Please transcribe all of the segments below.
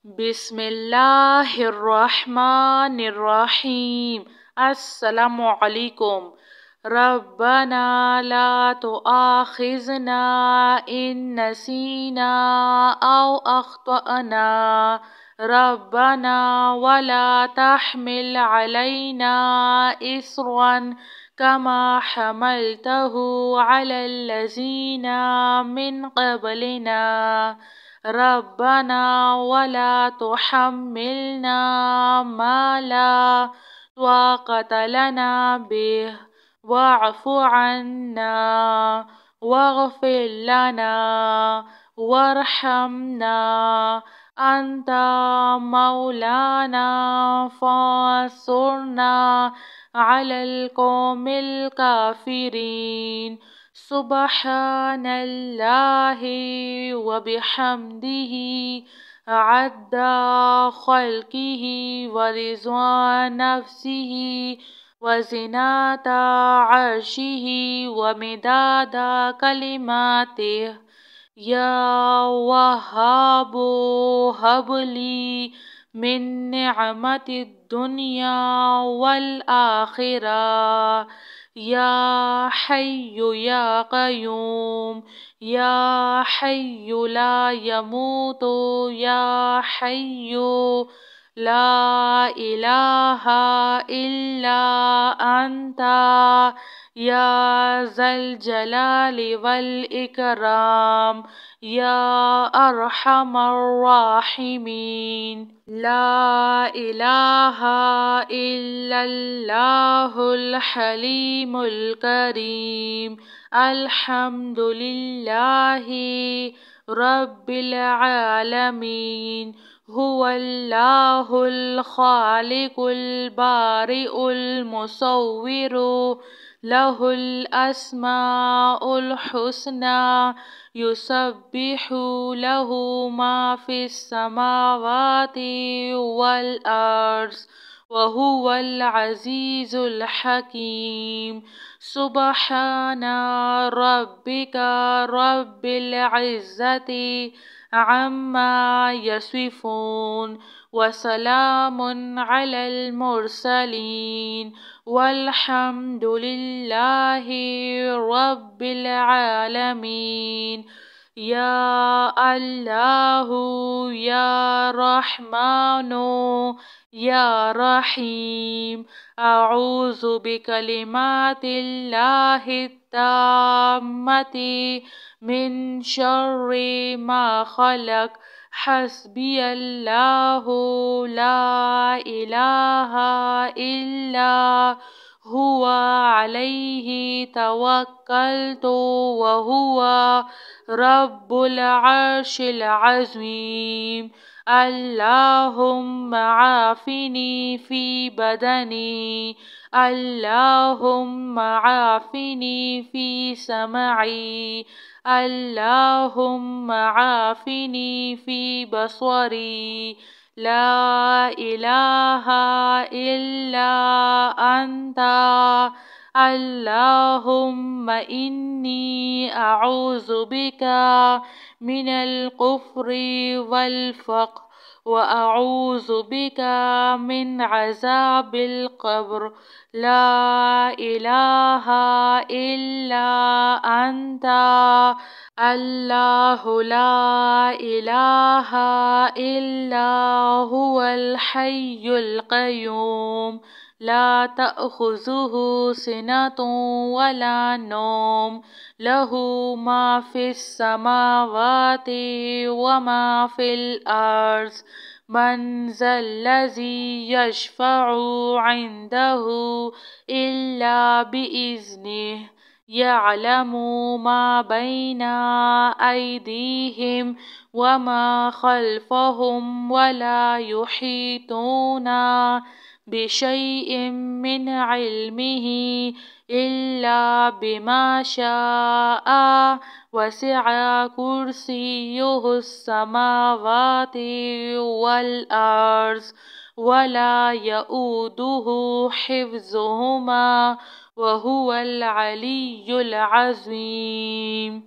بسم اللہ الرحمن الرحیم۔ السلام علیکم۔ ربنا لا تؤاخذنا ان نسینا او اخطأنا ربنا ولا تحمل علينا إصرا كما حملته على الذين من قبلنا ربنا ولا تحملنا ما لا طاقة لنا به واعف عنا واغفر لنا وارحمنا أنت مولانا فانصرنا على القوم الكافرين سبحان الله وبحمده عد خلقه ورضا نفسه وزنة عرشه ومداد كلماته يا وهاب هب لي من نعمة الدنيا والآخرة يا حي يا قيوم يا حي لا يموت يا حي لا إله إلا أنت يا ذا الجلال والإكرام يا أرحم الراحمين لا إله إلا الله الحليم الكريم الحمد لله رب العالمين هو الله الخالق البارئ المصور له الأسماء الحسنى يسبح له ما في السماوات والأرض وهو العزيز الحكيم سبحان ربك رب العزة عما يصفون وسلام على المرسلين والحمد لله رب العالمين يا الله يا رحمن يا رحيم أعوذ بكلمات الله التامة من شر ما خلق حسبي الله لا إله إلا هو عليه توكلت وهو رب العرش العظيم اللهم عافني في بدني اللهم عافني في سمعي اللهم عافني في بصري لا إله إلا أنت اللهم إني أعوذ بك من الكفر والفقر وأعوذ بك من عذاب القبر لا إله إلا أنت الله لا إله إلا هو الحي القيوم لا تأخذه سنة ولا نوم له ما في السماوات وما في الأرض من ذا الذي يشفع عنده إلا بإذنه يعلم ما بين أيديهم وما خلفهم ولا يحيطون بشيء من علمه إلا بما شاء وسع كرسيه السماوات والأرض ولا يؤوده حفظهما وهو العلي العظيم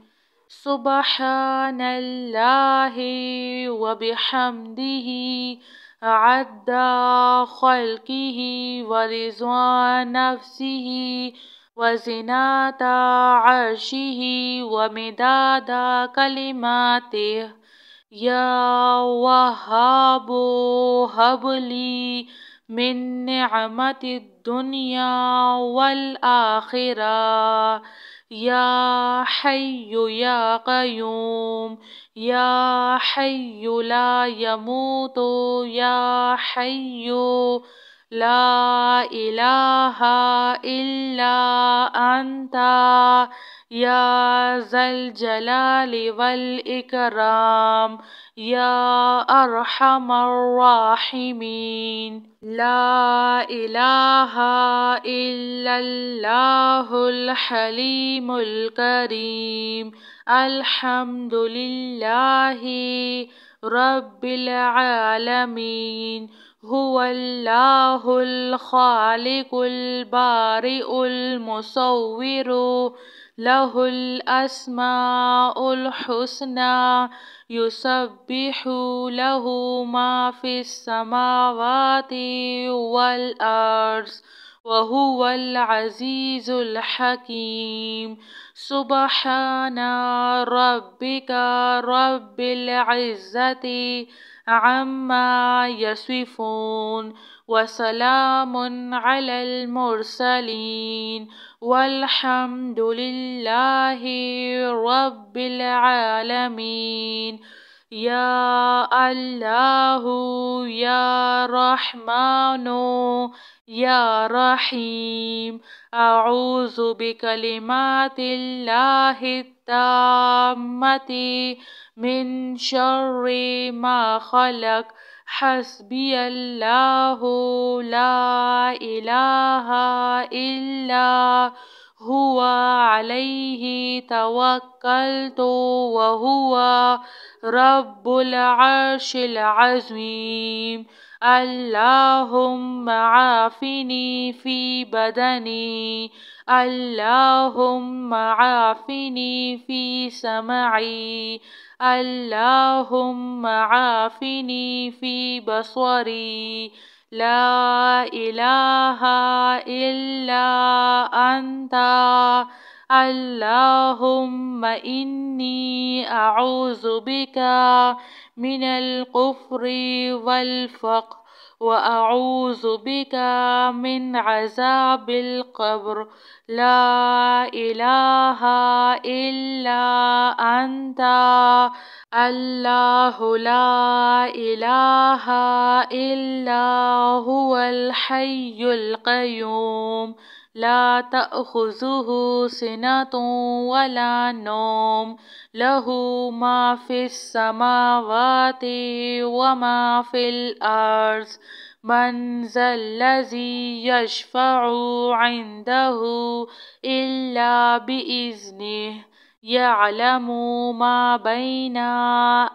سبحان الله وبحمده عد خلقه ورضوان نفسه وزنة عرشه ومداد كلماته. يا وهاب هب لي من نعمة الدنيا والآخرة. يا حي يا قيوم، يا حي لا يموت، يا حي لا إله إلا أنت، يا ذا الجلال والإكرام، يا أرحم الراحمين. لا إله إلا الله الحليم الكريم. الحمد لله رب العالمين. هو الله الخالق البارئ المصور، له الأسماء الحسنى، يسبح له ما في السماوات والأرض، وهو العزيز الحكيم. سبحان ربك رب العزة عما يصفون، وسلام على المرسلين، والحمد لله رب العالمين. يا الله يا رحمن يا رحيم، أعوذ بكلمات الله التامة من شر ما خلق. حسبي الله لا إله إلا هو عليه توكلت وهو رب العرش العظيم. اللهم عافني في بدني، اللهم عافني في سمعي، اللهم عافني في بصري. لا إله إلا أنت. اللهم إني أعوذ بك من الكفر والفقر، وأعوذ بك من عذاب القبر. لا إله إلا أنت. الله لا إله إلا هو الحي القيوم، لا تأخذه سنة ولا نوم، له ما في السماوات وما في الأرض. من ذا الذي يشفع عنده إلا بإذنه، يعلم ما بين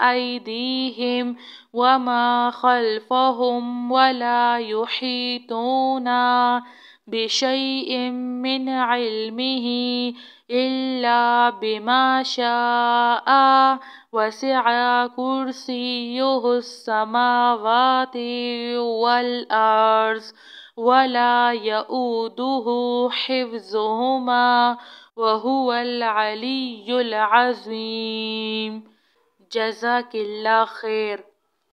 أيديهم وما خلفهم، ولا يحيطون بشيء من علمه إلا بما شاء. وسع كرسيه السماوات والأرض، ولا يؤوده حفظهما، وهو العلي العظيم. جزاك اللہ خیر.